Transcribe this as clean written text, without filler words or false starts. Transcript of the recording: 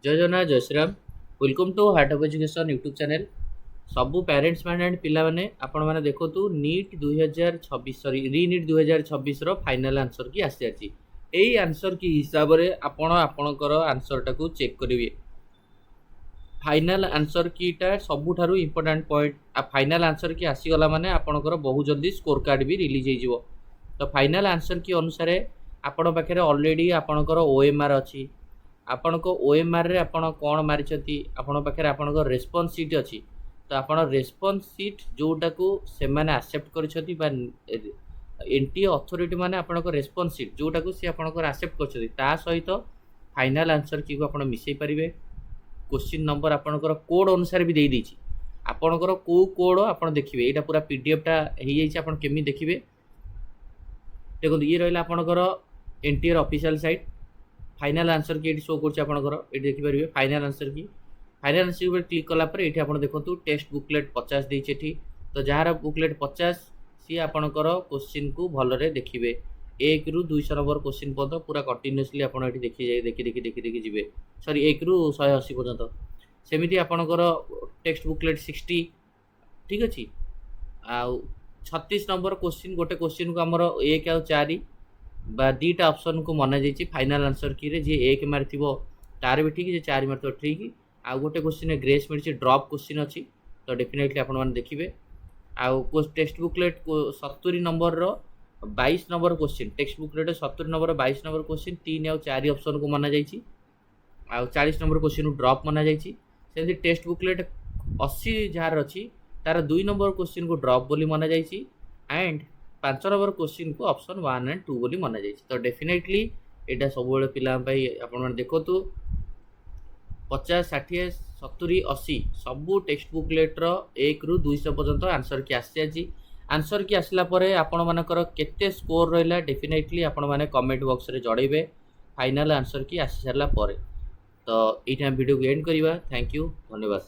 जय जगन्नाथ जय Shriram. Welcome to heart of education YouTube channel. सबू पेरेंट्स मैंने एंड पिला माने आपण माने देखो नीट 2026 सॉरी रीनीट 2026 रो फाइनल आंसर की आसी आछि। एई आंसर की हिसाब रे आपण आपणकर आंसर टाको चेक करिवे। फाइनल आंसर कीटा सबुठारु इंपोर्टेंट पॉइंट आ फाइनल आंसर की आसी गला माने आपणकर बहुत जल्दी स्कोर कार्ड भी रिलीज हो जिवो। तो फाइनल आंसर की अनुसार आपण पाखरे ऑलरेडी आपणकर ओएमआर अछि। आपण को ओएमआर रे आपण कोन मारिछथि आपण पाखरे आपण रेस्पॉन्स सीट अछि। तो आपण रेस्पॉन्स सीट जोटा को से माने एक्सेप्ट करिछथि बा एनटी अथॉरिटी माने आपण को रेस्पॉन्स सीट जोटा को से आपण को एक्सेप्ट करछथि ता सहित फाइनल आंसर की को आपण मिसै परिबे। क्वेश्चन नंबर आपणकर कोड अनुसार भी दे देछि। आपणकर को कोड आपण देखिबे एटा पूरा पीडीएफ टा हे जाइछि। आपण केमि देखिबे देखो ये रहिला आपणकर NTR official site. Final answer की शो कर देखिपारे। फाइनल आंसर की क्लिक कला ये आप देखो टेस्ट बुकलेट 50 देती। तो जार बुकलेट 50 सी आपणकर क्वेश्चन को भलरे देखिए। 1 रु 200 नंबर क्वेश्चन पर्यटन पूरा कंटिन्यूअसली आप देखी देखी देखी देखी देखी जी सॉरी 1 रु 180 पर्यटन सेमती आपणकर टेक्स्ट बुकलेट 60 ठीक अच्छे। आ 36 नंबर क्वेश्चन गोटे क्वेश्चन को आमर 1 आ 4 बा दीटा ऑप्शन को मना जाइए। फाइनल आंसर की रे जे 1 मारि तार भी ठीक जे 4 मारि ठीक। आ गोटे क्वेश्चन ग्रेस मिली ड्रॉप क्वेश्चन अच्छी। तो डेफिनेटली आपण मैंने देखिए। आउ टेक्स्ट बुकलेट 70 नंबर रो 22 number question text booklet 70 number 22 number question 3 आ 4 ऑप्शन को मना जाइए। आ 40 नंबर क्वेश्चन को ड्रॉप मना जाइए। सेमती टेक्स्ट बुकलेट 80 जार अच्छी तार 2 नंबर क्वेश्चन को ड्रॉप बोली मना जाइए। एंड 5 नंबर क्वेश्चन को ऑप्शन 1 एंड 2 बोली मना जाइए। तो डेफिनेटली यहाँ सब पिला आप देखो 50 60 70 80 सबू टेक्स्ट बुकलेट रो 1 रु 200 पर्यंत आंसर की आसी। आंसर की आसला परे आपण मानकर केते स्कोर रहिला डेफिनेटली आपण माने कमेंट बॉक्स रे जणैबे फाइनल आंसर की आसी सारला परे। तो एटा वीडियो को एंड करिवा। थैंक यू धन्यवाद।